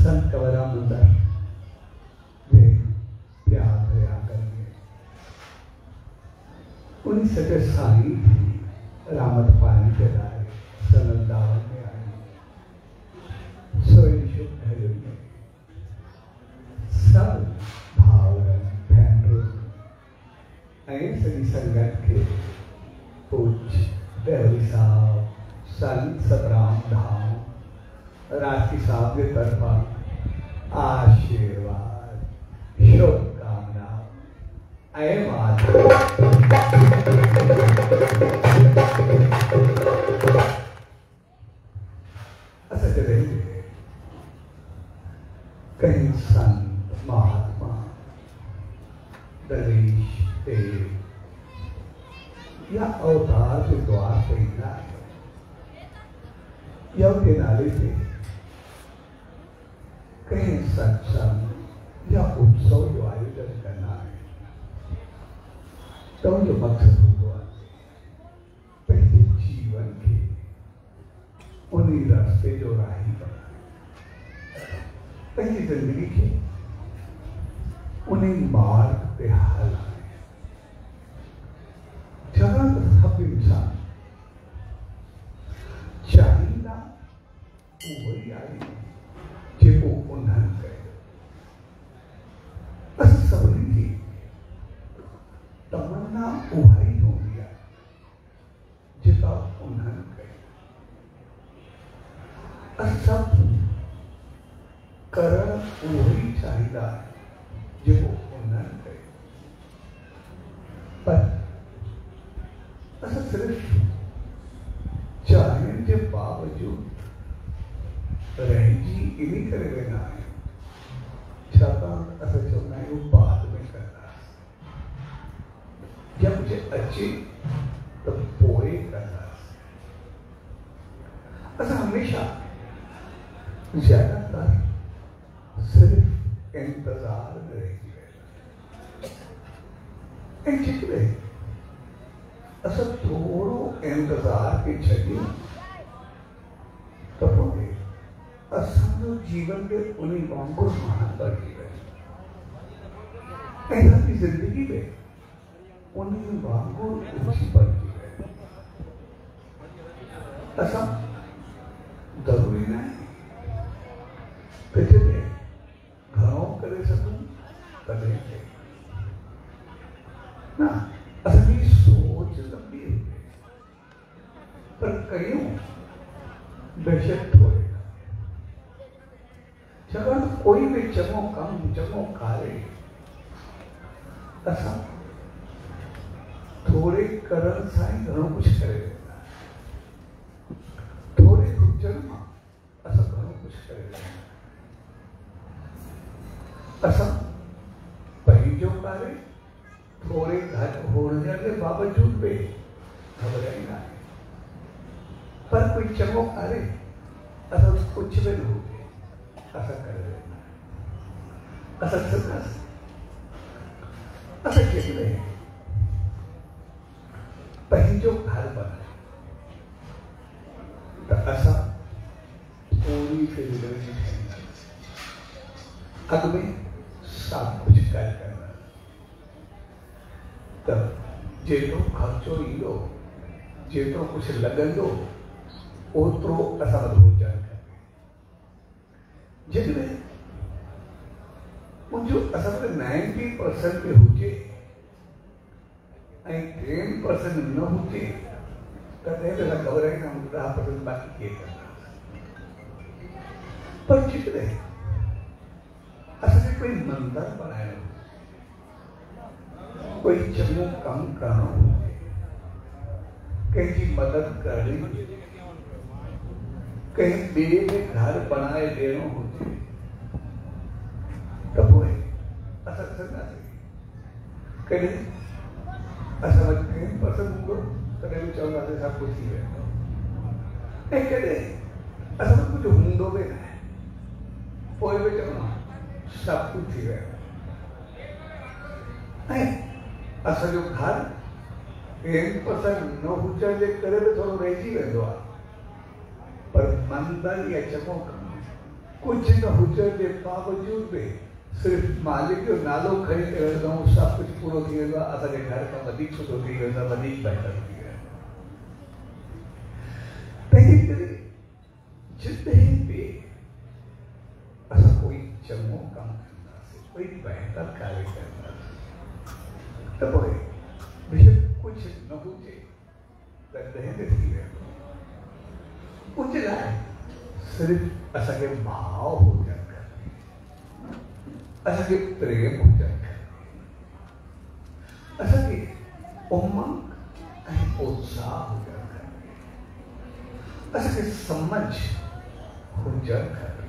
संत कवरा मंदिर वे प्यार दया करेंगे। उन्हीं सके साई थी रामत पानी के लाए सनंदावन में आई सोई शुभ है सब भावरन फैंड्रो ऐसे संगत के पूज देवी साहब संत सतराम धाम राष्ट्री साहब के तरफा आशीर्वाद शुभकामना अहवाद ऐसा करेंगे कहीं संत महात्मा दरीश देव या अवतार के द्वार पे या उनके नाले पे कहीं सत्संग या उत्सव जो आयोजन करना है तो जो मकसद हुआ पहले जीवन के उन्हीं रास्ते जो राही पहली जिंदगी के उन्हीं मार्ग पे हाल जहां सब इंसान चाहिए वही आई जेको उन्हन कयो बस सभिनी जी तमन्ना उहाई हूंदी आहे जेका उन्हन कयो सब करण उही चाहिदा जेको उन्हन कयो पर असां सिर्फ़ चाहिण जे बावजूद रहिजी इन्हीं करे वेंदा आहियूं छाकाणि असां चवंदा आहियूं बाद में कंदासीं जब मुझे अचे त पोइ कंदासीं असां हमेशा ज्यादातर सिर्फ़ इंतज़ार में रहिजी वेंदा ऐं जेकॾहिं असां थोरो इंतज़ार खे छॾियूं त पोइ असांजो जीवन के उन्हीं वांगुरु महान बणिजी वेंदो ऐं असांजी ज़िंदगी में उन्हीं वांगुरु ऊंची बणिजी वेंदो असां ज़रूरी न आहे त जॾहिं घणो करे सघूं तॾहिं न असांजी सोच लंबी हुजे पर कयूं बेशक थोरे छाकाणि कोई भी चङो कमु चङो कार्य असां थोरे करण सां ई घणो कुझु करे वेंदा थोरे हुजण मां असां घणो कुझु करे वेंदा असां पंहिंजो कार्य थोरे घटि हुजण जे बावजूद बि घबराईंदा आहियूं पर कोई चङो कार्य असां कुझु बि न हुजे असां करे वेंदा असां कंदासीं असां जेकॾहिं पंहिंजो घर बनाए त असां पूरी फिल्म अॻ में सभु कुझु करे कंदा त जेतिरो ख़र्चो ईंदो जेतिरो कुझु लॻंदो ओतिरो असां वटि हुजणु जेकॾहिं मुंहिंजो असां वटि 90% पे हुजे ऐं 10% न हुजे तॾहिं त असां घबराईंदा आहियूं 10% बाक़ी केरु कंदा पर जेकॾहिं असांखे कोई मंदरु बनाइणो कोई चङो कमु करणो हुजे कंहिंजी मदद करणी हुजे कहीं ॿिए खे घर बनाए ॾियणो हुजे त पोइ असां कंदासीं कॾहिं असां वटि 10% हूंदो तॾहिं बि चवंदासीं सभु कुझु थी वेंदो ऐं कॾहिं असां वटि कुझु हूंदो बि न आहे पोइ बि चवंदा सभु कुझु थी वेंदो ऐं असांजो घर 10% न हुजण जे करे बि थोरो रहिजी वेंदो आहे पर मंदर या चङो कमु कुछ न हुजण जे बावजूद भी सिर्फ मालिक जो नालो खणी करे रहूं सब कुछ पूरो थी वेंदो आहे असांजे घर खां वधीक सुठो थी वेंदो आहे वधीक बहितर थी वेंदो तंहिं करे जिते भी असां कोई चङो कमु कंदासीं कोई बहितर कार्य कंदासीं त पोइ बेशक कुझु न हुजे त ॾहें थी वेंदो कुझु लाइ सिर्फ असांखे भाव हुजणु खपे असांखे प्रेम हुजणु खपे असांखे उमंग ऐं उत्साह हुजणु खपे असांखे समझ हुजणु खपे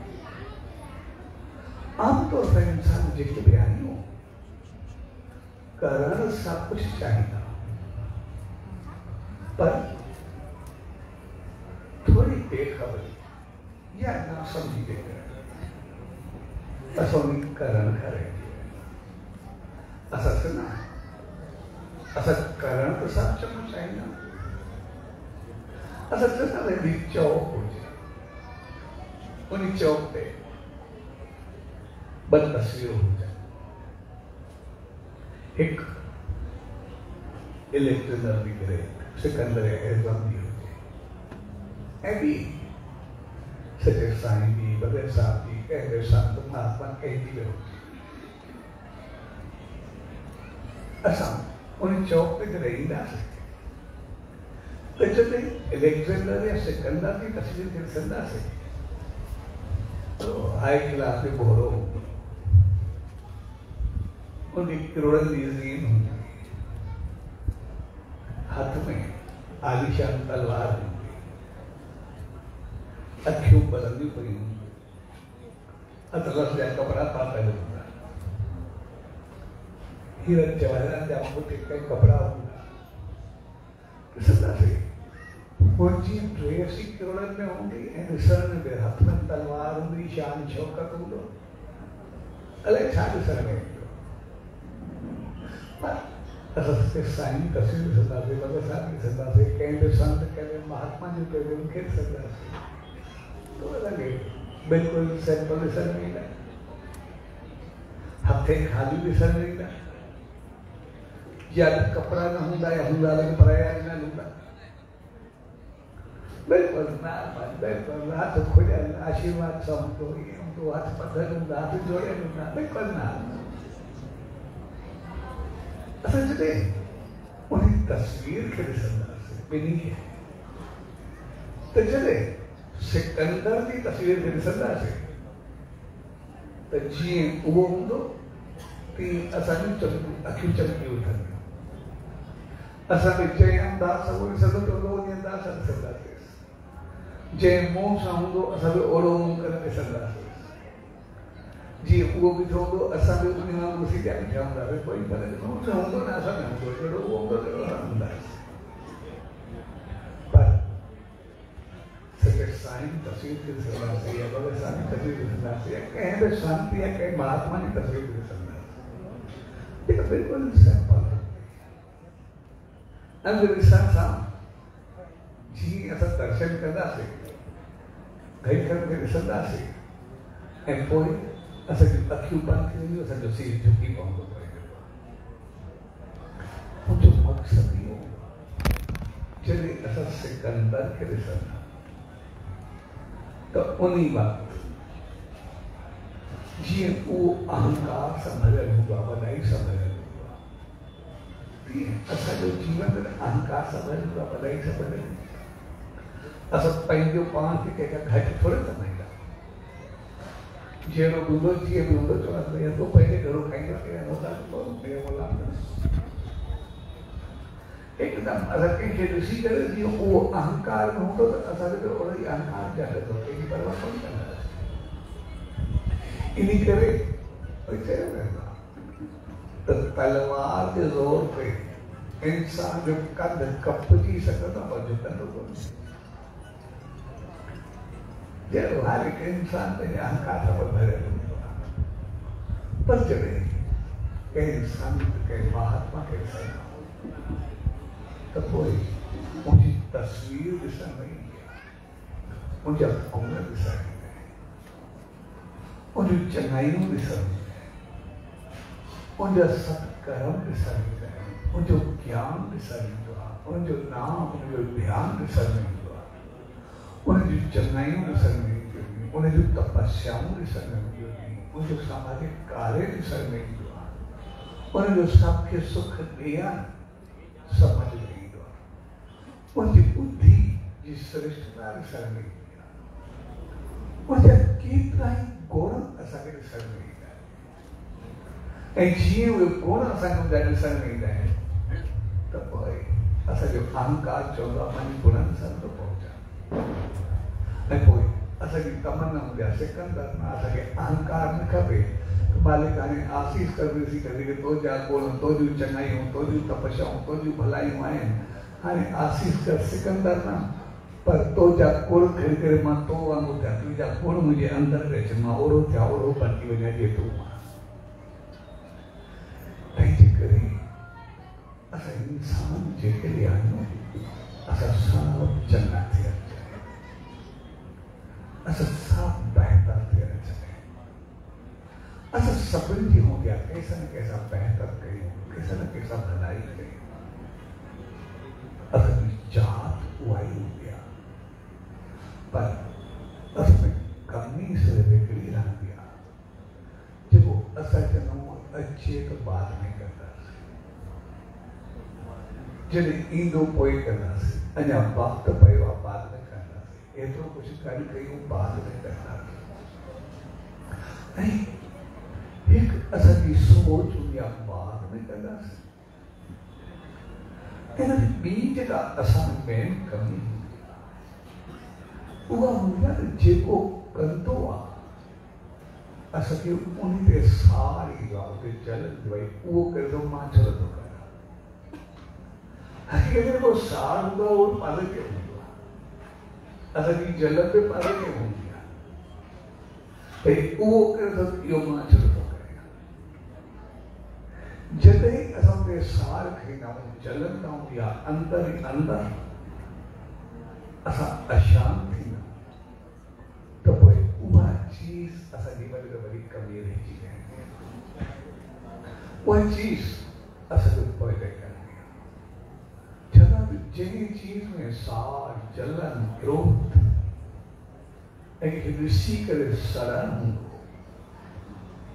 आमतौर पर इंसान जेके बि आहियूं करण सब कुछ चाहींदा पर थोड़ी बेखबरी या ना समझी के असोनी करण करे असा सुना असा करण तो सब चमो चाहींदा असा सुना वे चौक हुजे उन चौक पे बद तस्वीर हुजे एक इलेक्ट्रिक भी करे सिकंदर एज़म भी होते ऐबी सच्चे साईं भी बड़े साहब भी कहते संत महात्मा कहती भी होती असां उन चौक पे रहींदा तो जब इलेक्ट्रिक या सिकंदर की तस्वीर के संदा से तो हाई क्लास में बोरो उन्हें करोड़ों लीज़ीन होंगे हाथ में आलिशान तलवार होंगी अखियों बदलनी पड़ी होंगी अतरस या कपड़ा पाता होगा हीरन जवाहरात या मुझे कई कपड़ा होगा सदा से मुझी ड्रेस ही करोड़ों में होंगी सर में हाथ में तलवार होंगी शान शौकत होंगे अलग छाड़ सर में रस्ते साईं तस्वीर सदा से बड़े साहब की सदा से कहीं संत कहे महात्मा जी कहे उनके सदा से तो लगे बिल्कुल सिंपल सर नहीं ना हथे खाली भी सर नहीं ना या कपड़ा ना होंदा या होंदा लेकिन पराया ना होंदा बिल्कुल ना बिल्कुल हाथ खोले आशीर्वाद सब तो ये हम तो हाथ पकड़ होंदा हाथ जोड़े होंदा बिल्कुल ना असल जब उन्हें तस्वीर के संदा से बिनी है तो जब सिकंदर की तस्वीर के संदा से तो जी वो होंदो कि असानी चमकी अखियों चमकी उठनी असानी जय अंदाज वो सदो तो वो नहीं अंदाज संदा से जय मोह सा होंदो असानी ओरो करके संदा से जी वो भी थोड़ो असा भी उन्हें वहाँ उसी क्या नहीं जाऊँगा वे कोई पर नहीं उसे होंगे ना असा नहीं होंगे तो वो होंगे तो होंगे पर सच्चे साईं तस्वीर के संदा से या बड़े साईं तस्वीर के संदा से या कहीं भी शांति या कहीं महात्मा की तस्वीर के संदा से ये बिल्कुल सिंपल है अंदर विश्वास साम जी ऐसा दर्शन करना से घड़ी करके संदा से एम्पोई असांजी अखियूं बंदि थी वेंदियूं असांजो सिर झुकी पवंदो पए मुंहिंजो मक़सदु इहो जॾहिं असां सिकंदर खे ॾिसंदा त उन वक़्तु जीअं उहो अहंकार सां भरियल हूंदो आहे वॾाई सां भरियल हूंदो आहे तीअं असांजो जीवन अहंकार सां भरियल हूंदो आहे वॾाई सां भरियल हूंदो आहे असां पंहिंजो पाण खे कंहिंखां घटि थोरे सम्झंदा जेरो दूधो जी भी होंदो तो ये तो पहले घरों खाएंगे के होता तो मेरे बोला एकदम अगर के ऋषि करे जी वो अहंकार में होतो तो असारे तो और अहंकार जाते तो की परवाह कौन करना इन्हीं करे ऐसे रहना तो तलवार के जोर पे इंसान जो कद कप जी सकता और जो कर लो जब हर एक इंसान में अहंकार सब भरे पर जब कहीं संत कहीं महात्मा के संग तो कोई मुझे तस्वीर दिशा नहीं गया मुझे उम्र दिशा नहीं उन चङाइयूं ॾिसण, उनजा सत्कर्म ॾिसण ईंदा आहिनि, उनजो ज्ञान ॾिसण ईंदो आहे, उनजो नाम, उनजो ध्यानु ॾिसण में ईंदो आहे, उनजी चङाइयूं ॾिसण में ईंदियूं आहिनि, उनजूं तपस्याऊं ॾिसण में ईंदियूं आहिनि, उनजो सामाजिक कार्य ॾिसण में ईंदो आहे, उनजो सबके सुख ॾियण समझ में ईंदो आहे, उनजी बुद्धि जी श्रेष्ठता ॾिसण में ईंदी आहे, उनजा केतिरा ई गुण असांखे ॾिसण में ईंदा आहिनि। ऐं जीअं उहे गुण असांखे उनजा ॾिसण में ईंदा आहिनि त पोइ असांजो अहंकार चवंदो आहे मुंहिंजे गुणनि सां थो पहुचां, ऐं पोइ असांजी तमन्ना हूंदी आहे सिकंदर न, असांखे अहंकार न खपे, मालिक हाणे आसीस कर ॾिसी करे कि तुंहिंजा गुण, तुंहिंजूं चङाइयूं, तुंहिंजूं तपस्याऊं, तुंहिंजूं भलाइयूं आहिनि, हाणे आसीस कर सिकंदर न, पर तुंहिंजा गुण खणी करे मां तो वांगुरु थियां, तुंहिंजा गुण मुंहिंजे अंदरि अचनि, मां ओड़ो थियां, ओड़ो बणिजी वञा जे तूं मां। तंहिंजे करे असां इंसान जेके आहियूं असां सभु चङा थियण चाहियूं, असां सभु बहितर थियण चाहियूं, असां सभिनी जी हूंदी आहे कंहिंसां न कंहिंसां बहितर कयूं, कंहिंसां न कंहिंसां भलाई कयूं, असांजी जात उहा ई हूंदी आहे, पर असां कमी सिर्फ़ हिकिड़ी रहंदी आहे, जेको असां चवंदा अचे त बाद में कंदासीं, जॾहिं ईंदो पोइ कंदासीं, अञा वक़्तु पियो आहे बाद में कंदासीं, एतिरो कुझु कनि कयूं बाद में कंदासीं। ऐं हिकु असांजी सोच हूंदी आहे बाद में कंदासीं, हिन ॿी जेका असां में कमी हूंदी आहे उहा हूंदी आहे जेको कंदो आहे असांखे उन ते सार ईंदो आहे, उते जलंदो आहे, उहो करे थो मां छो नथो कयां, हक़ीक़त जेको सार हूंदो आहे उहो पाण खे हूंदो आहे, असांजी जलत बि पाण खे हूंदी आहे, भई उहो करे थो इहो मां छो नथो कयां। जॾहिं असां उते सार खईंदा आहियूं, जलंदा हूंदी आहे अंदरि ई अंदरि, असां अशांत थींदा त पोइ उहा चीज़ असांजी वरी त वरी कमी रहिजी वेंदी आहे, उहा चीज़ असांखे पोइ करणी आहे। जॾहिं जंहिं चीज़ में सार, जलन, क्रोध ऐं ॾिसी करे सड़न हूंदो,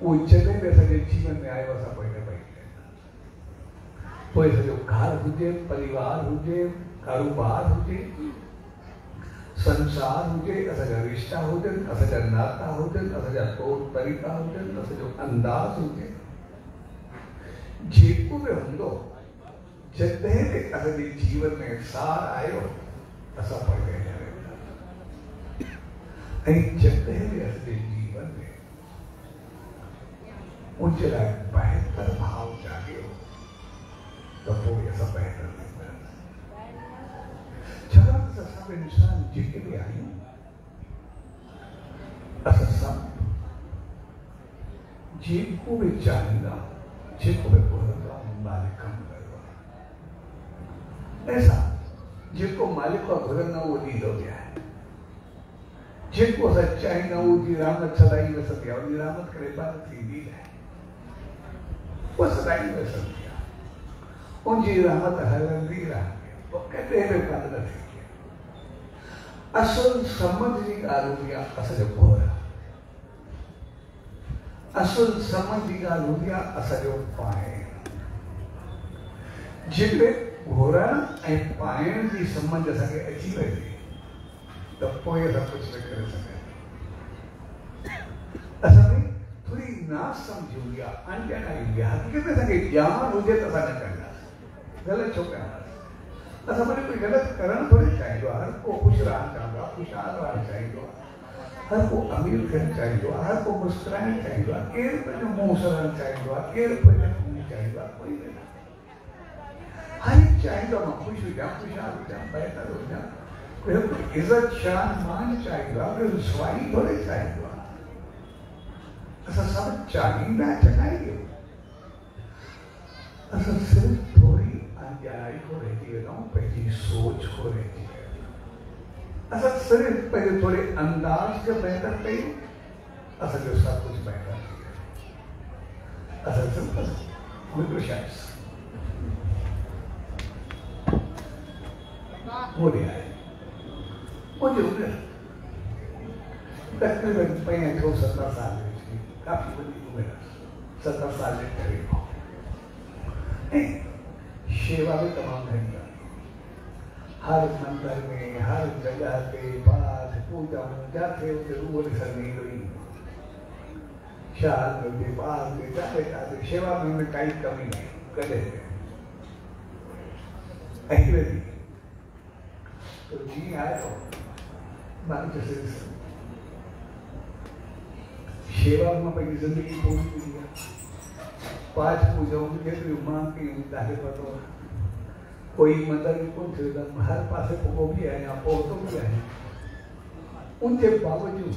उहो जॾहिं बि असांजे जीवन में आयो असां पोइ न पई पोइ सॼो घर हुजे, परिवार हुजे, कारोबार हुजे, संसार हुजे, असांजा रिश्ता हुजनि, असांजा नाता हुजनि, असांजा तौर तरीक़ा हुजनि, असांजो अंदाज़ हुजे, जेको बि हूंदो, जॾहिं बि असांजे जीवन में सार आयो असां पोइ वेंदा वेंदासीं, ऐं जॾहिं बि असांजे जीवन में उनजे लाइ बहितर भाव जाॻियो त पोइ असां बहितर वेंदासीं। छाकाणि त असां सभु इंसान जेके बि आहियूं असां सभु जेको बि चाहींदा, जेको बि घुरंदा मालिक कमु कयो आहे, ऐसा जेको मालिक घुरंदा उहो ॾींदो बि आहे, जेको असां चाहींदा उहो जी रहमत सदाई वसंदी आहे, उनजी रहमत करे इबादत थींदी आहे, उहा सदाई वसंदी आहे, उनजी रहमत हलंदी रहंदी आहे, उहा कॾहिं बि बंदि न थींदी आहे। असुल समझ जी ॻाल्हि हूंदी आहे असांजो घोर, असुल समझ जी ॻाल्हि हूंदी आहे असांजो पाइण, जेकॾहिं घोरण ऐं पाइण जी समझ असांखे अची वञे त पोइ असां कुझु न करे सघंदा। असां में थोरी नासमझ हूंदी आहे, अनॼाणाई हूंदी आहे, हक़ीक़त में असांखे ॼाण हुजे त असां न कंदासीं, ग़लति छो कंदासीं। असां भले कोई ग़लति करणु थोरी चाहींदो आहे, हर को ख़ुशि रहणु चाहींदो आहे, ख़ुशहाल रहणु चाहींदो आहे, हर को अमीर थियणु चाहींदो आहे, हर को मुस्कुराइणु चाहींदो आहे, केरु पंहिंजो मुंहुं सड़णु चाहींदो आहे, केरु पंहिंजो मुंहुं चाहींदो आहे, कोई बि न। हर हिकु चाहींदो आहे मां ख़ुशि हुजां, ख़ुशहाल हुजां, बहितर हुजां, कोई इज़त शान मान चाहींदो आहे, कोई रुसवाई थोरी चाहींदो आहे। असां सभु चाहींदा चङाई, असां सिर्फ़ु थोरी अनॼाणाई को रहिजी वेंदा आहियूं, पंहिंजी सोच को रहिजी वेंदा आहियूं। असां सिर्फ़ु पंहिंजे थोरे अंदाज़ खे बहितर कयूं, असां जो सभु कुझु बहितर थी वियो। असां सिंपल हिकिड़ो शख़्स होॾे आहे, मुंहिंजी उमिरि तक़रीबन 65-70 साल जी, काफ़ी वॾी उमिरि, 70 साल जे क़रीब। ऐं शेवा भी तमामु घणी आहे। हर मंदिर में, हर जगह ते पाठ पूजाऊं जिथे उते रूह ॾिसण में ईंदो ई शाद हुजे, ॿार हुजे, जिथे जिथे शेवा में काई कमी न कॾहिं। ऐं हिकिड़े ॾींहुं तो जीअं आयो मां चयोसि शेवा में पंहिंजी ज़िंदगी पूरी कई आहे, पाठ पूजाऊं जेतिरियूं मां कयूं तव्हांखे पतो आहे। कोई मंदिर में कोन थियो त हर पासे पोइ बि आहियां, पहुतो बि आहियां। उनजे बावजूद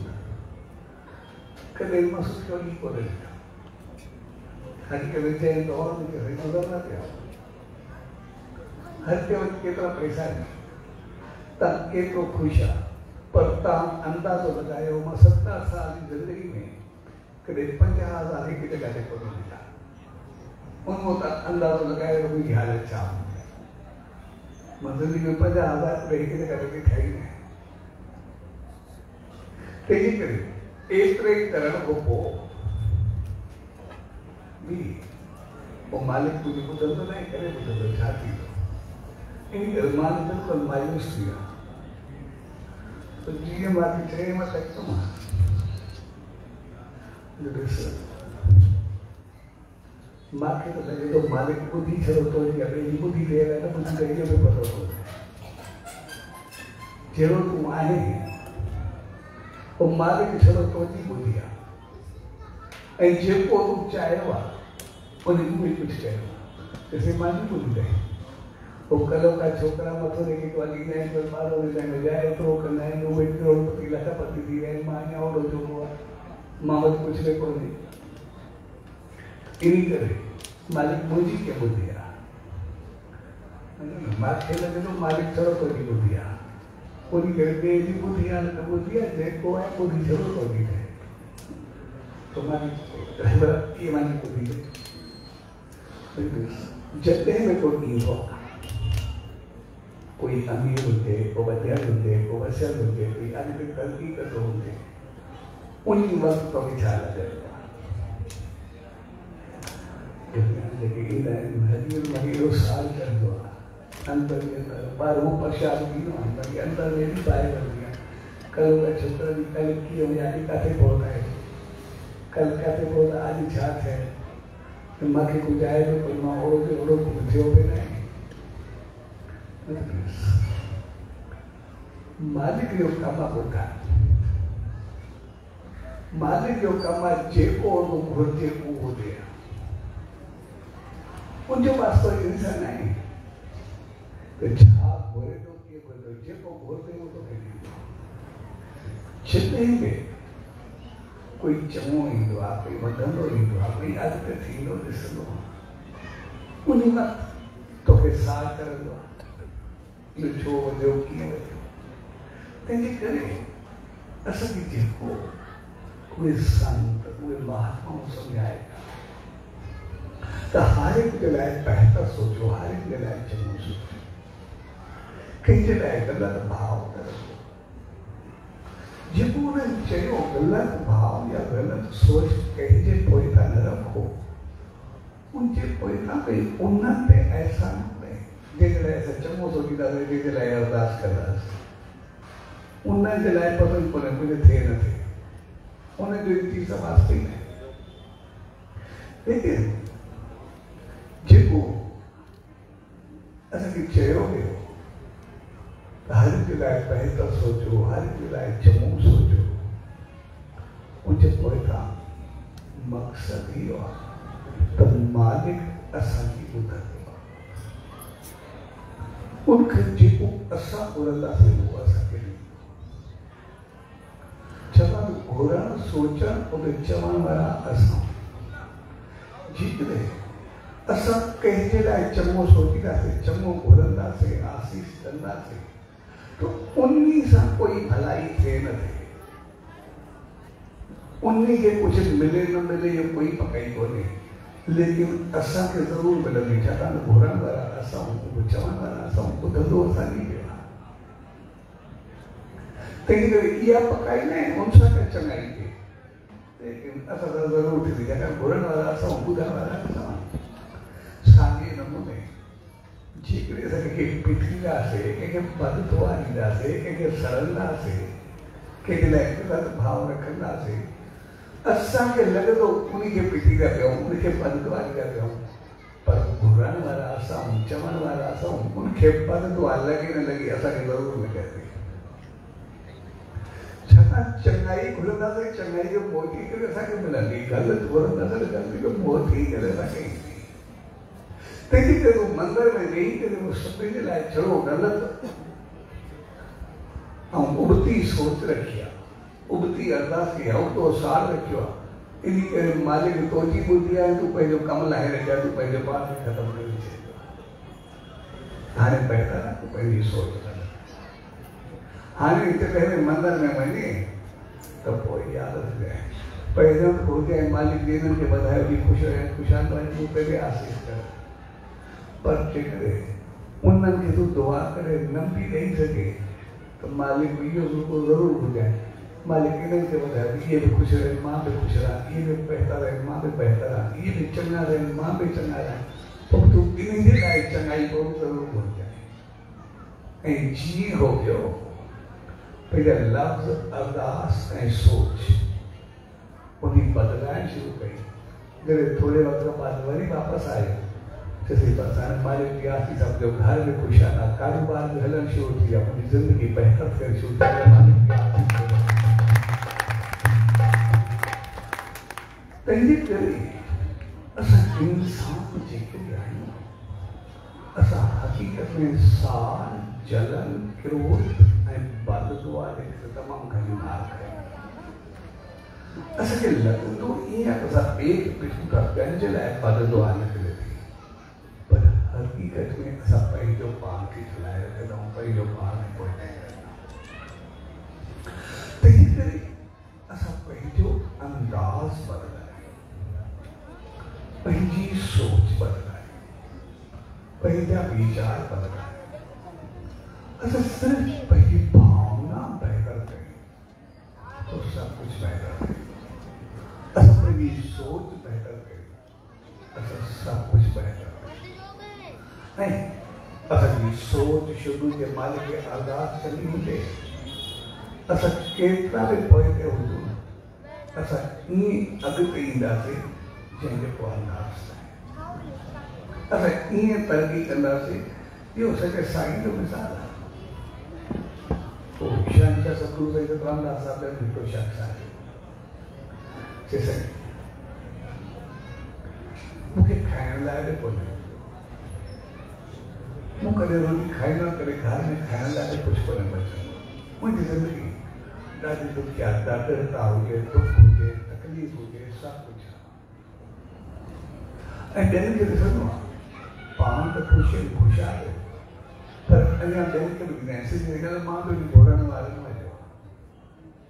कॾहिं मां सोचियो ई कोन ॾिठो। अॼुकल्ह जे दौर में नज़र न पिया हर के वटि केतिरा पैसा आहिनि, तव्हां केतिरो ख़ुशि आहे, पर तव्हां अंदाज़ो लॻायो मां 70 साल जी ज़िंदगी में कॾहिं 50,000 हिकु जॻह ते कोन मिला। उन तव्हां अंदाज़ो लॻायो मुंहिंजी हालत छा हूंदी। मां ज़िंदगी में 50,000 हिकु जॻह ते खाई न। तंहिंजे करे एतिरे ई करण खां पोइ बि पोइ मालिक तुंहिंजी ॿुधंदो न, करे ॿुधंदो छा थींदो। इन करे मां बिल्कुलु मायूस थी वियो। त जीअं मूंखे चई मां सघंदो मां मूंखे त लॻे थो मालिक ॿुधी छॾो थो या ॿिए ॿुधी ॾे न ॿुधी त इहो बि पतो थो जहिड़ो तूं आहे पोइ मालिक छॾो तुंहिंजी ॿुधी आहे। ऐं जेको तूं चाहियो आहे उन में कुझु कयो आहे मुंहिंजी ॿुधी अथई। पोइ कल्ह का छोकिरा मथो ॾेई ॻाल्हाईंदा आहिनि, पर ॿार वेंदा आहिनि विझाए एतिरो कंदा आहिनि, उहे करोड़पति लखपति थी विया आहिनि। मां अञा ओॾो चुको आहे, मां वटि कुझु बि कोन्हे। इन करे मालिक मुंहिंजी कीअं ॿुधी आहे। मूंखे लॻे थो मालिक थोरो तुंहिंजी ॿुधी आहे, पूरी करे ॿिए जी ॿुधी आहे न त ॿुधी आहे, जेको आहे ॿुधी थोरो तुंहिंजी आहे। त मालिक कीअं मुंहिंजी ॿुधी जॾहिं में कोई ईंदो आहे, कोई अमीर हुजे, को वधियल हुजे, को वसियल हुजे, कोई अॻिते तरक़ी कंदो हुजे, उन वक़्तु तोखे छा लॻंदो आहे। जेके ईंदा आहिनि महीनो साल कंदो आहे, अंदरि जे अंदरि ॿार उहो परेशान थींदो आहे, भई अंदरि में बि ॿाहिरि वेंदी आहे। कल्ह उहा छोकिरा जी कल्ह कीअं हुई, अॼु किथे पहुता आहिनि, कल्ह किथे पहुता, अॼु छा थिए। मूंखे कुझु आहे थो, पर मां ओड़ो जो ओड़ो कुझु थियो बि न आहे। मालिक जो कमु आहे ॿुधाए, मालिक जो कमु आहे जेको घुरिजे उहो ॾे। उनजो वास्तो इंसान आहे त छा घुरे थो, कीअं घुरे थो, जेको घुरिजे उहो तोखे ॾींदो। जिते कोई चङो ईंदो आहे, कोई वधंदो ईंदो आहे, कोई अॻिते थींदो ॾिसंदो आहे, उन वक़्तु तोखे साथ करंदो आहे। इहो छो वधियो, कीअं वधियो। तंहिंजे करे असांखे जेको उहे संत, उहे महात्माऊं सम्झाए त हर हिक जे लाइ बहितर सोचो, हर हिक जे लाइ चङो सोचो, कंहिंजे लाइ ग़लति भाव न रखो। जेको उन्हनि चयो ग़लति भाव या ग़लति सोच कंहिंजे पोइतां न रखो, उनजे पोइतां कोई उन्हनि ते अहसान करे जंहिंजे लाइ असां चङो सोचींदासीं, जंहिंजे लाइ अरदास कंदासीं, उन्हनि जे लाइ पतो ई कोन्हे मुंहिंजो थिए न थिए, उनजो चीज़ वास्ते ई न। लेकिन जेको असांखे चयो वियो त हर जे लाइ बहितर सोचो, हर जे लाइ चङो सोचो, उनजे पोइतां मक़सदु इहो आहे त मालिक असांजी ॿुधंदो आहे। उनखे जेको असां घुरंदासीं उहो असांखे ॾींदो। चवणु घुरणु सोचणु उते चवण वारा असां। जेकॾहिं असां कंहिंजे लाइ चङो सोचींदासीं, चङो घुरंदासीं, आसीस कंदासीं, तो उन्हीं सां कोई भलाई थिए न थिए। उन्हीं के कुछ मिले न मिले ये कोई पकाई कोने, लेकिन असा के जरूर मिलंदी छाकाणि घुरण वारा असा चवण वारा असा ॿुधंदो असां नहीं पियो तंहिं करे इहा पकाई न उन सां के चङाई के, लेकिन असां सां ज़रूर थींदी छाकाणि घुरण वारा असां ॿुधण वारा असां। साॻे नमूने जेकॾहिं असां कंहिंखे पिटींदासीं, कंहिंखे बददुआ ॾींदासीं, कंहिंखे सड़ंदासीं, कंहिंजे लाइ ग़लति भाव रखंदासीं, असांखे लॻंदो उनखे पिटींदा पियूं, उनखे बददुआ ॾींदा पियूं, पर घुरण वारा असां, चवण वारा असां, उनखे बददुआ लॻे न लॻे असांखे ज़रूर मिलंदी। छाकाणि चङाई घुरंदासीं, चङाई जो मोती करे असांखे मिलंदी, ग़लति घुरंदासीं त ग़लती जो मोती करे असांखे ईंदी। तंहिंजे करे मंदर में वेही करे सभिनी जे लाइ छड़ो ग़लति ऐं उबती सोच रखी आहे, उबती अरदास कई आहे, उबतो सार रखियो आहे। इन करे मालिक तुंहिंजी ॿुधी आहे, तूं पंहिंजो कमु लाहे रखिया, तूं पंहिंजो पाण खे ख़तमु करे छॾियो। हाणे बहितर आहे तूं पंहिंजी सोच कर। हाणे हिते पहिरें मंदर में वञे त पोइ यादि रखजांइ, पहिरियों घुरिजांइ मालिक जी खे वधायो बि ख़ुशि रहे, ख़ुशहाल रहे, तूं पहिरें आसीस कर। पर जेकॾहिं उन्हनि खे तूं दुआ करे न बि ॾेई सघे तो मालिक इहो ज़रूर घुरिजांइ, मालिक इन्हनि खे वधायो, इहे बि ख़ुशि रहनि, मां बि ख़ुशि रहां, इहे बि बहितर रहनि, मां बि बहितर रहां, इहे बि चङा रहनि, मां बि चङा रहां। पोइ तूं इन्हनि जे लाइ चङाई पोइ ज़रूरु घुरिजांइ। ऐं जीअं हो पियो पंहिंजा लफ़्ज़, अरदास ऐं सोच उन बदिलाइण शुरू कई। जॾहिं थोरे वक़्त बाद वरी वापसि आयो, चइसि बसि हाणे मालिक जी आसी सम्झो घर में ख़ुशहाल आहे, कारोबार बि हलणु शुरू थी विया, मुंहिंजी ज़िंदगी बहितर थियणु शुरू थी वई, मालिक जी आसी। तंहिंजे करे असां इंसान जेके बि आहियूं, असां हक़ीक़त में साल, जलन, क्रोध ऐं बददुआ जे तमामु घणी मार कयूं। असांखे लॻंदो ईअं आहे त असां ॿिए खे पिटूं था, पंहिंजे लाइ बददुआ न करे थी, पर हक़ीक़त में असां पंहिंजो पाण खे खिलाए रखंदा आहियूं, पंहिंजो पाण खे पोइ न कंदा। तंहिं करे असां पंहिंजो अंदाज़ बदिलायूं, पंहिंजी सोच बदिलायूं, पंहिंजा वीचार बदिलायूं। असां सिर्फ़ पंहिंजी भावना बहितर कयूं तो सब कुछ बेहतर है। असां पंहिंजी सोच बेहतर कयूं, असां सब कुछ बेहतर है। ऐं असांजी सोच शुरू जे मालिक खे अरदास कंदी हुजे, असां केतिरा बि पोइ ते हुजूं, असां ईअं अॻिते ईंदासीं जंहिंजो को अंदाज़ आहे। असां ईअं तरक़ी कंदासीं। इहो असांखे साईं जो मिसाल आहे। शहंशाह सतगुरु सईद रामदास साहब जो हिकिड़ो शख़्स आहे, चए साईं मूंखे खाइण लाइ बि कोन्हे, मूं कॾहिं रोटी खाईंदो करे घर में खाइण लाइ बि कुझु कोन्हे बचंदो। मुंहिंजी ज़िंदगी ॾाढी ॾुखियार, दर्दता हुजे, दुख हुजे, तकलीफ़ हुजे, सभु कुझु आहे। ऐं ॿियनि खे ॾिसंदो आहे पाण त ख़ुशहाल आहे, पर अञा ॿियनि खे बि ॾींदा आहिनि। सिधी ॻाल्हि, मां बि घोड़नि वारनि में आहियो,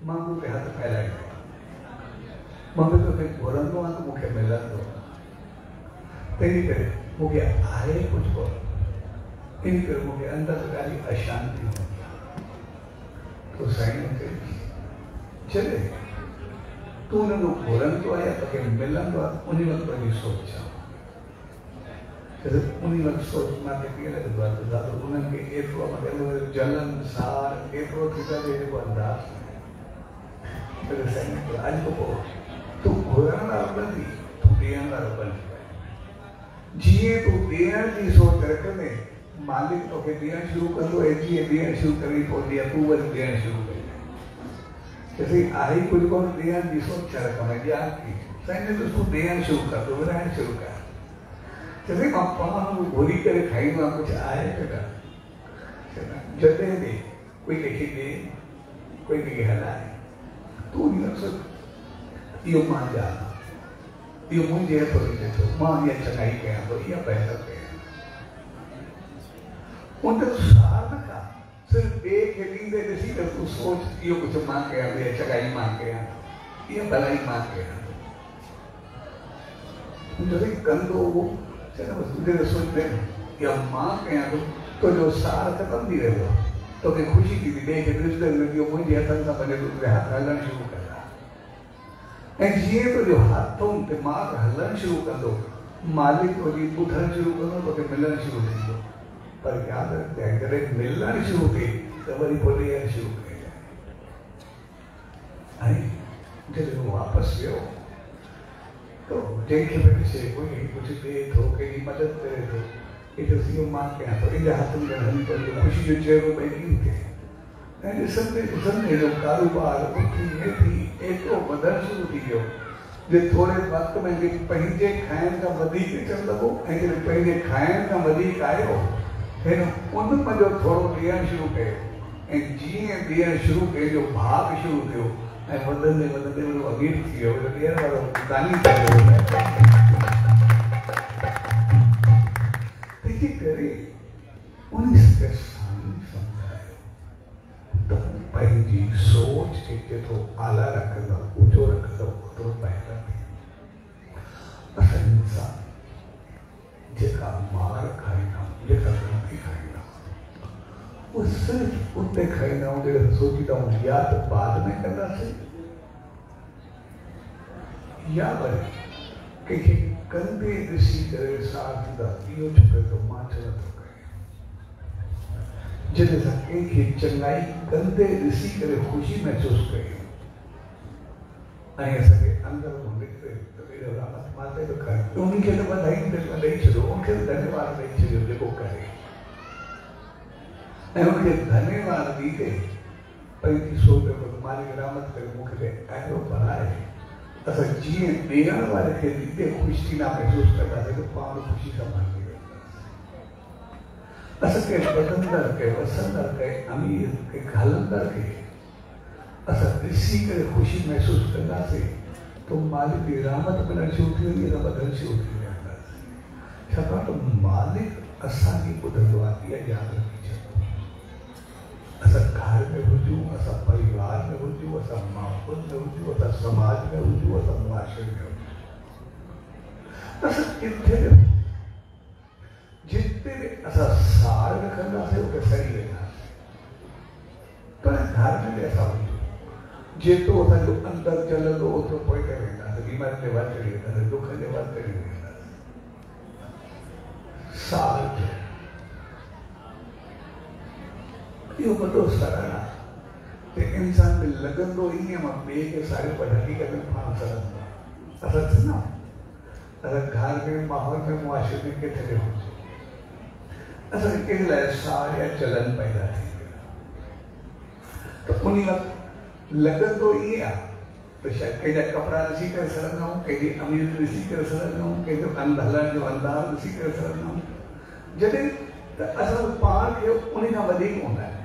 मां बि तोखे हथु फैलाईंदो आहियां, मां बि तोखे घुरंदो आहियां त मूंखे मिलंदो। तंहिं करे मूंखे आहे कुझु कोन्हे, इन करे मूंखे अंदरि ॾाढी अशांती हूंदी आहे। तो साईं मूंखे चले तूं हुनजो घुरंदो आहे या तोखे मिलंदो आहे, उन वक़्तु पंहिंजी सोच आहे। उन वक़्तु सोच मूंखे कीअं लॻंदो आहे त दादा उन्हनि खे एतिरो मतिलबु जलन सार एतिरो थी सघे जेको अंदाज़ न। साईं अॼु खां पोइ तूं घुरण वारो बंदी, तूं ॾियण वारो बंदी। जीअं तूं ॾियण जी सोच रखंदे, मालिक तोखे ॾियणु शुरू कंदो। ऐं जीअं ॾियणु शुरू करी पवंदी आहे, तूं वरी ॾियणु शुरू करी। चइसि आहे कुझु कोन, ॾियण जी सोच छा रखंदा ॼाण थी। साईं तूं ॾियणु शुरू कर, तूं विराइणु शुरू कर। चइसि मां पाण घुरी करे खाईंदो आहियां, कुझु आहे बेटा। जॾहिं बि कोई कंहिंखे ॾे, कोई कंहिंखे हलाए, तूं न सोच इहो मां ॼाणां, इहो मुंहिंजे हथ में ॾिठो, मां इहा चङाई कयां थो, इहा बहितर कयां। उन सार न का सिर्फ़ु ॿिए खे ॾींदे ॾिसी त तूं सोच इहो कुझु मां कयां थो, इहा चङाई मां कयां थो। ये भलाई मां के जॾहिं कंदो वो चवंदो बसि तुंहिंजे सोचते या मां कयां तो जो सार ख़तम थी वेंदो तोखे ख़ुशी थींदी ॿिए खे ॾिसंदे इहो मुंहिंजे हथनि सां भले तुंहिंजे हथ हलणु शुरू कंदा ऐं जीअं तुंहिंजो हथों दिमाग़ हलणु शुरू कंदो मालिक तुंहिंजी ॿुधणु शुरू कंदो तोखे मिलणु शुरू थींदो पर यादि रखिजे जॾहिं मिलणु शुरू थिए त वरी पोइ ॾियणु शुरू कजे ऐं जॾहिं वापसि वियो तो जंहिंखे बि ॾिसे कोई कुझु ॾिए थो कंहिंजी मदद करे थो इहो मां कयां थो इन हथ में हली पवंदो ख़ुशी जो चहिरो ॿई थिए ऐं ॾिसंदे ॾिसंदे जो कारोबार उथी वेठी एतिरो वधणु शुरू थी वियो जे थोरे वक़्त में पंहिंजे खाइण खां वधीक अचणु लॻो ऐं जॾहिं पंहिंजे खाइण खां वधीक आयो हिन उन जो थोरो ॾियणु शुरू कयो ऐं जीअं ॾियणु शुरू कयो जो भाग शुरू थियो ऐं वधंदे वधंदे वॾो अमीर थी वियो ॾियण वारो दानी थी वियो तंहिंजे करे उन खे सम्झायो त पंहिंजी सोच खे जेतिरो आला रखंदव ऊचो रखंदव ओतिरो बहितर थींदो असां इंसान जेका मार खाईंदा जेका रोटी खाईंदा वो सिर्फ़ उते खाईंदा आहियूं जॾहिं सोचींदा आहियूं या त बाद में कंदासीं या वरी कंहिंखे कंदे ॾिसी करे सार थींदा इहो छो करे थो मां छो नथो कयां जॾहिं असां कंहिंखे चङाई कंदे ॾिसी करे ख़ुशी महसूसु कयूं ऐं असांखे अंदरि मां निकिरे त एॾो रामत माते बि करे उनखे त वधाई ॾेई छॾियो उनखे त धन्यवाद ॾेई छॾियो जेको करे ऐं उनखे धन्यवाद ॾींदे पंहिंजी सोच मालिक रामत करे मूंखे अहिड़ो बनाए असां जीअं ॾियण वारे खे ॾींदे ख़ुशि थींदा महसूसु कंदासीं त पाण ख़ुशी सां मांगे वेंदासीं असांखे वधंदड़ खे वसंदड़ खे अमीर खे हलंदड़ खे असां ॾिसी करे ख़ुशी महसूसु कंदासीं तो मालिक जी रहमत मिलणु शुरू थी वेंदी त वधणु शुरू थी वेंदासीं छाकाणि त मालिक असांजी ॿुधंदो आहे इहा यादि रखी छॾो असां घर में हुजूं असां परिवार में हुजूं असां माहौल में हुजूं असां समाज में हुजूं असां मुआशरे में हुजूं असां किथे बि जिते बि असां सार रखंदासीं उते सही वेंदासीं पर घर में बि असां हुजूं जेतिरो असांजो अंदरि जलंदो ओतिरो पोइते वेंदासीं बीमारी ते वध चढ़ी वेंदासीं दुख ते वध चढ़ी वेंदासीं सार इहो वॾो सरण आहे त इंसान में लॻंदो ईअं मां ॿिए खे सारियो पर हक़ीक़त में पाण सड़ंदो आहे असां ॾिसंदा असां घर में माहौल में मुआशरे में किथे बि हुजे असांखे कंहिं लाइ सार या चलन पैदा थी वियो त उन वक़्तु लॻंदो ईअं आहे त शायदि कंहिंजा कपिड़ा ॾिसी करे सड़ंदा आहियूं कंहिंजी अमीर ॾिसी करे सड़ंदा आहियूं कंहिंजो हलण जो अंदाज़ ॾिसी करे सड़ंदा आहियूं जॾहिं त असां पाण खे उन खां वधीक हूंदा आहिनि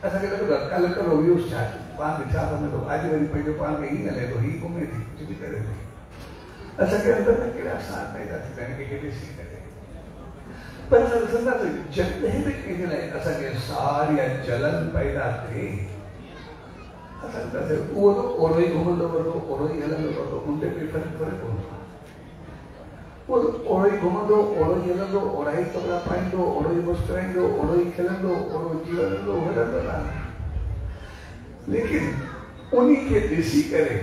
असांखे लॻंदो आहे कल्ह कल्ह व्यूज़ छा पाण खे छा सम्झंदो अॼु वरी पंहिंजो पाण खे हीअं हले थो हीअं घुमे थी कुझु बि करे थी असांखे अंदरि में कहिड़ा सार पैदा थींदा आहिनि कंहिंखे ॾिसी करे पर असां ॾिसंदासीं जॾहिं बि कंहिंजे लाइ असांखे सार या जलन पैदा थिए असां उहो त ओड़ो ई घुमंदो वठो ओड़ो ई हलंदो वठो उन ते बि फ़र्क़ु पवंदो आहे उहो त ओड़ो ई घुमंदो ओड़ो ई हलंदो ओड़ा ई कपिड़ा पाईंदो ओड़ो ई मुस्कुराईंदो ओड़ो ई खिलंदो ओड़ो जीवन हलंदो हलंदो आहे लेकिन उन खे ॾिसी करे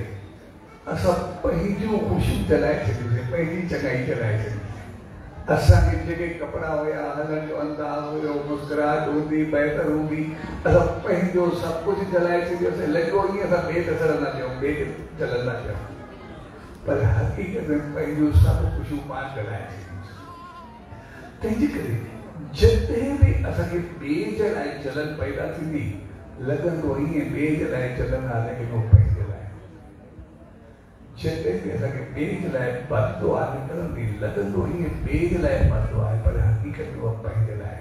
असां पंहिंजूं ख़ुशियूं जलाए छॾियूंसीं पंहिंजी चङाई जलाए छॾियूंसीं असांखे जेके कपिड़ा हुया हलण जो अंदाज़ हुयो मुस्कुराहट हूंदी बहितर हूंदी असां पंहिंजो सभु कुझु जलाए छॾियोसीं लॻो ईअं असां ॿिए खे सड़ंदा थियूं ॿिए खे जलंदा थियूं पर हक़ीक़त में पंहिंजो सभु ख़ुशियूं पाण जलाए छॾियूंसीं तंहिंजे करे जिते बि असांखे ॿिए जे लाइ जलन पैदा थींदी लॻंदो ईअं ॿिए जे लाइ जलन आहे लेकिन उहो पंहिंजे लाइ जिते बि असांखे ॿिए जे लाइ बददुआ निकिरंदी लॻंदो ईअं ॿिए जे लाइ बददुआ आहे पर हक़ीक़त में उहा पंहिंजे लाइ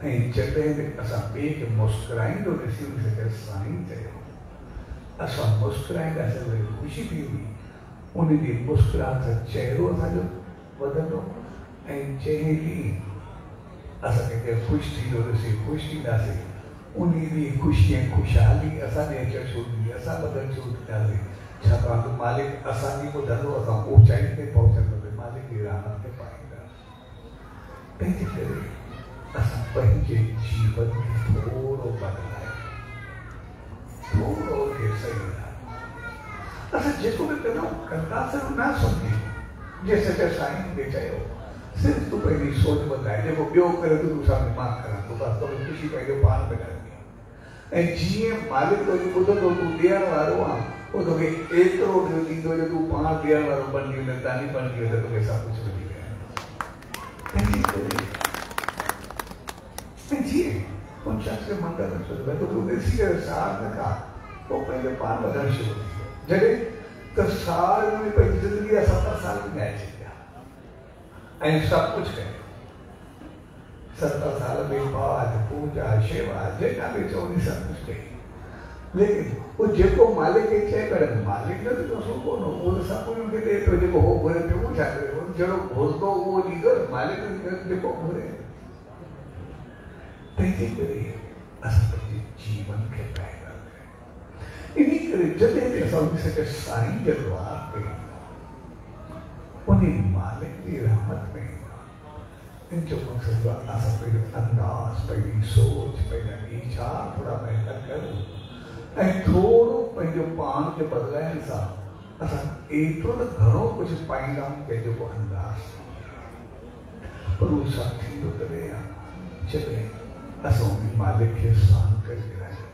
ऐं जॾहिं बि असां ॿिए खे मुस्कुराईंदो ॾिसी उनखे साईं चयो असां मुस्कुराईंदासीं वरी ख़ुशी थींदी उनजी मुस्कुराहट सां चहिरो असांजो वधंदो ऐं जंहिं ॾींहुं असांखे केरु ख़ुशि थींदो ॾिसी ख़ुशि थींदासीं उन ॾींहुं ख़ुशी ऐं ख़ुशहाली असांजे अचणु शुरू थी हुई असां बदल छूट ॾियासीं छाकाणि त मालिक असांजी ॿुधंदो असां ऊचाई ते पहुचंदासीं मालिक जी रहमत ते पाईंदा तंहिंजे करे असां पंहिंजे जीवन खे थोरो बदिलाए थोरो खे सही असां जेको बि कंदासीं न सम्झी जे सॼे साईं खे चयो सिर्फ़ु तूं पंहिंजी सोच बदिलाए जेको ॿियो करे तूं सां दिमाग़ करां तूं बसि थोरी ख़ुशी पंहिंजो पाण में करणी ऐं जीअं मालिक तुंहिंजो ॿुधंदो तूं ॾियण वारो आहे उहो तोखे एतिरो ॾींदो जो तूं पाण ॾियण वारो बणिजी वञे दानी बणिजी वञे त तोखे सभु कुझु मिली वेंदो ऐं जीअं उन शख़्स खे मंदर में सोचो भई तूं ॾिसी करे सार न खा पोइ पंहिंजो पाण वधणु शुरू थी वियो जॾहिं त साल में पंहिंजी ज़िंदगी जा 70 साल विञाए छॾिया ऐं सभु कुझु कयो 70 साल में पाठ पूजा शेवा जेका बि चओ सभु कुझु कई लेकिन वो जेको मालिक खे चए करे मालिक न तो सो कोन उहो त सभु कुझु खे ॾिए पियो जेको हो घुरे पियो उहो छा करे जहिड़ो घुरंदो उहो ॾींदो मालिक जेको घुरे तंहिंजे करे असां पंहिंजे जीवन खे पाईंदा इन करे जॾहिं बि असां सॼे साईं जे द्वार ते उन मालिक जी रहमत में इन जो मक़सदु आहे असां पंहिंजो अंदाज़ पंहिंजी सोच पंहिंजा वीचार थोरा बहितर कयूं ऐं थोरो पंहिंजो पाण खे बदिलाइण सां असां एतिरो त घणो कुझु पाईंदा आहियूं पंहिंजो को अंदाज़ पर उहो सभु थींदो तॾहिं आहे जॾहिं असां उन मालिक खे सहन करे ॾिरायूं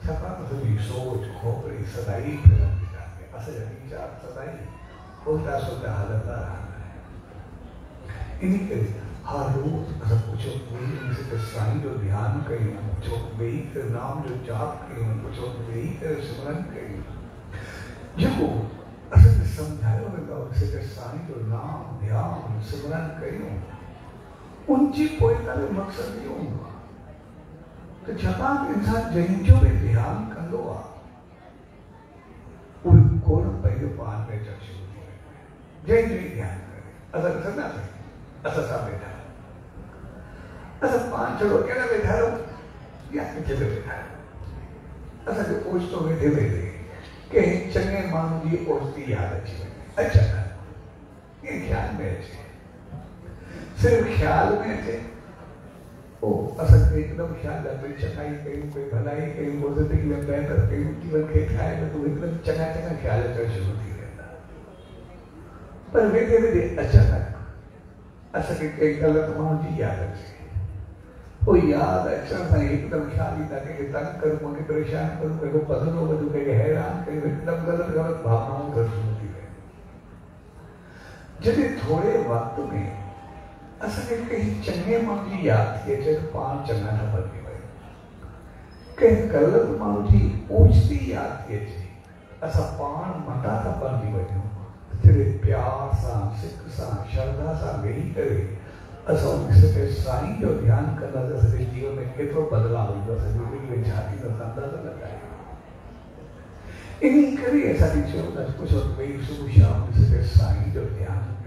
छाकाणि त सॼी सोच खोपड़ी सदाई फिरंदी आहे असांजा वीचार सदाई उल्टा सुल्टा हलंदा रहंदा आहिनि इन करे हर रोज़ असां कुझु ॿई साईं जो ध्यानु कयूं कुझु ॿई करे नाम जो जाप कयूं कुझु ॿई करे सिमरन कयूं जेको असांखे सम्झायो वेंदो आहे साईं जो नाम ध्यानु सिमरन कयूं उनजी पोइ करे मक़सदु इहो हूंदो आहे त छाकाणि इंसान जंहिंजो बि ध्यानु कंदो आहे उहे गुण पंहिंजो पाण में अचणु शुरू थी वेंदो जंहिंजो ई ध्यानु करे असां ॾिसंदासीं असां सां वेठा असां पाण छॾो कहिड़ा वेठा आहियूं या किथे बि वेठा आहियूं असांखे ओचितो वेठे वेठे कंहिं चङे माण्हू जी ओचिती यादि अची वञे अचानक ईअं ख़्याल में अचे सिर्फ़ु ख़्याल में अचे पोइ असांखे हिकदमि ख़्याल आहे कोई चङाई कयूं कोई भलाई कयूं पोइ ज़िंदगी में बहितर कयूं जीवन खे ठाहे वठूं हिकदमि चङा चङा ख़्याल अचणु शुरू थी वेंदा पर वेठे वेठे अचानक असांखे कंहिं ग़लति माण्हू जी यादि अचे पोइ यादि अचण सां हिकदमि ख़्याल ईंदा कंहिंखे तंग करूं कंहिंखे परेशान करूं कंहिंखे पधरो वठूं कंहिंखे हैरान कयूं हिकदमि ग़लति ग़लति भावनाऊं थियणु शुरू थी वेंदियूं जॾहिं थोरे वक़्त में असांखे कंहिं चङे माण्हू जी यादि थी अचे त पाण चङा न बणिजी विया कंहिं ग़लति माण्हू जी ओचिती यादि थी अचे असां पाण मटा था बणिजी वञूं जॾहिं प्यार सां सिक सां श्रद्धा सां वेही करे असां सॼे साईं जो ध्यानु कंदासीं असांजे जीवन में केतिरो बदिलाव ईंदो असांजी ज़िंदगी में छा थींदो असां अंदाज़ो लॻायूं इन करे असांखे चयो त कुझु ॿई सुबुह शाम सॼे साईं जो ध्यानु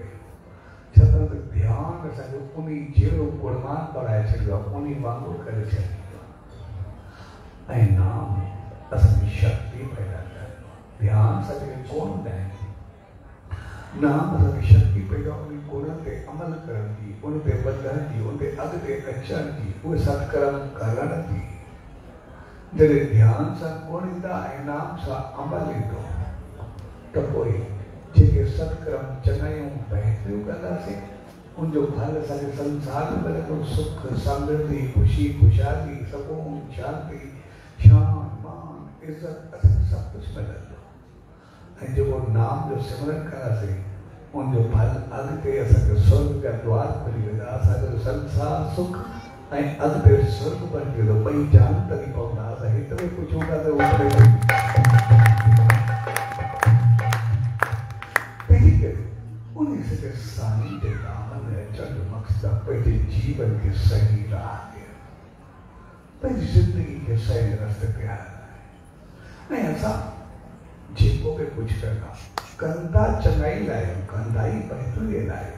छाकाणि त ध्यानु असांजो उन जहिड़ो गुणवान बणाए छॾियो आहे उन वांगुरु करे छॾींदो आहे ऐं नाम असांजी शक्ति पैदा कंदो आहे ध्यानु असांखे कोन हूंदा आहिनि नाम असांजी शक्ति पैदा उन गुण ते अमल करण जी उन ते वधण जी उन ते अॻिते अचण जी उहे सत्कर्म करण जी जॾहिं ध्यान सां गुण ईंदा ऐं नाम सां अमल ईंदो त पोइ जेके सत्कर्म चङायूं बहितरियूं कंदासीं उनजो फल असांखे संसार में मिलंदो सुख समृद्धि ख़ुशी ख़ुशहाली सुकून शांति शान मान इज़त असांखे सभु कुझु मिलंदो ऐं जेको नाम जो सिमरन कंदासीं उनजो फल अॻिते असांखे स्वर्ग जा द्वार खुली वेंदा असांजो संसार सुख ऐं अॻिते स्वर्ग बणिजी वेंदो ॿई जान तरी पवंदा असां हेतिरे पुछूं था त साईं जे नाम में अचण जो मक़सदु आहे पंहिंजे जीवन खे सही राह ॾियणु पंहिंजी ज़िंदगी खे सही रस्ते ते हलाइणु ऐं असां जेको बि कुझु कंदा चङाई लाइ कंदा ई बहितरीअ लाइ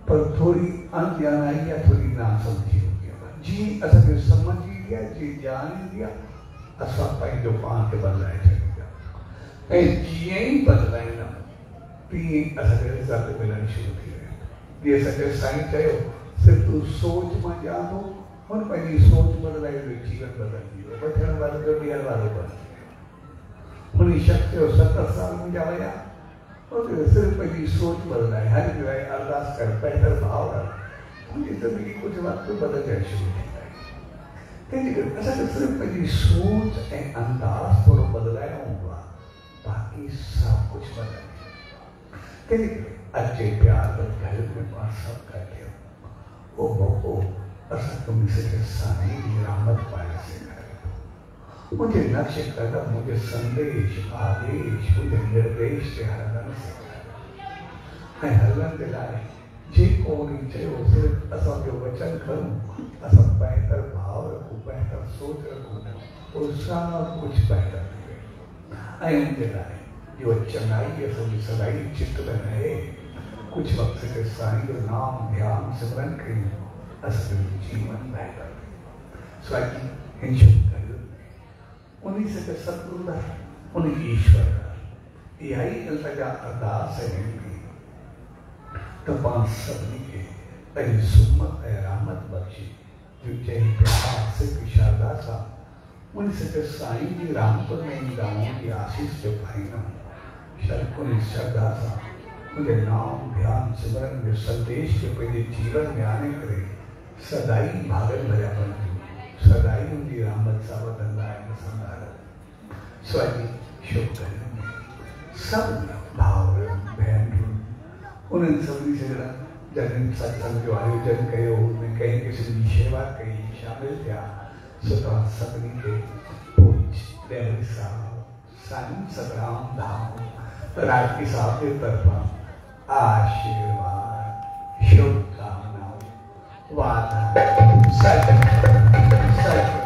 पर थोरी अणॼाणाई या थोरी नासमझी हूंदी आहे जीअं असांखे सम्झ ईंदी आहे जीअं ॼाण ईंदी आहे असां पंहिंजो पाण खे बदिलाए छॾूं था ऐं जीअं ई बदिलाईंदा तीअं ई असांखे रिज़ल्ट मिलणु शुरू थी वेंदो। जीअं असांखे साईं चयो सिर्फ़ु तूं सोच मां ॼाणो, हुन पंहिंजी सोच बदिलाई, जीवन बदिलजी वियो, वठण वारो जो ॾियण वारो बदिली वियो। हुन शख़्स जो 70 साल मुंहिंजा विया, सिर्फ़ु पंहिंजी सोच बदिलाए, हर जो आहे अरदास कर, बहितर भाव रख, मुंहिंजी ज़िंदगी कुझु वक़्तु बदिलजणु शुरू थी वई। तंहिंजे करे असांखे सिर्फ़ु पंहिंजी सोच ऐं अंदाज़ थोरो बदिलाइणो हूंदो आहे, बाक़ी सभु कुझु बदिलजी वेंदो। तंहिंजे करे अचे प्यार घर में पाण सभु कटियो, ओ बको असां मुंहिंजे साईं जी रहमत पाए सघायो, मुंहिंजे नक्श कदम, मुंहिंजे संदेश आदेश, मुंहिंजे निर्देश ते हलण सेखारियो। ऐं हलण जे लाइ जेको उन्हनि चयो सिर्फ़ु असांजो वचन खणूं, असां बहितर भाव रखूं, बहितर सोच रखूं, पोइ सभु कुझु बहितर थी वेंदो। ऐं उनजे लाइ जो चङाई असांजी सदाई चित में रहे, कुछ वक्त के साईं जो नाम ध्यान सिमरन कयूं, असांजो जीवन बहितर थिए। स्वामी हिन शुरू उन्हीं से सतगुरु उन्हीं ईश्वर का इहा ई असांजा अरदास है तो पाण सभिनी खे पंहिंजी सुमत ऐं रहमत बख़्शी जो चई प्यार सिर्फ़ु शारदा सां उन सचे साईं जी रहमत में ईंदाऊं की आशीष जो पाईंदा उन श्रद्धा सां मुंहिंजे नाम ध्यान सिमरन जो संदेश खे पंहिंजे जीवन में आणे करे सदाई भागनि भरिया बणिजूं, सदाई उनजी रहमत सां वधंदा आहिनि संभाल। स्वामी शुभ करियो सभु भाउर भेनरूं उन्हनि सभिनी से जॾहिं सत्संग जो आयोजन कयो, उनमें कंहिं क़िस्म जी शेवा कई, शामिल थिया, सो तव्हां सभिनी खे पूज ड्राइवर साहब साईं सतराम धाम राजकी साहब के तरफां आशीर्वाद शुभकामनाओं वादा सच सच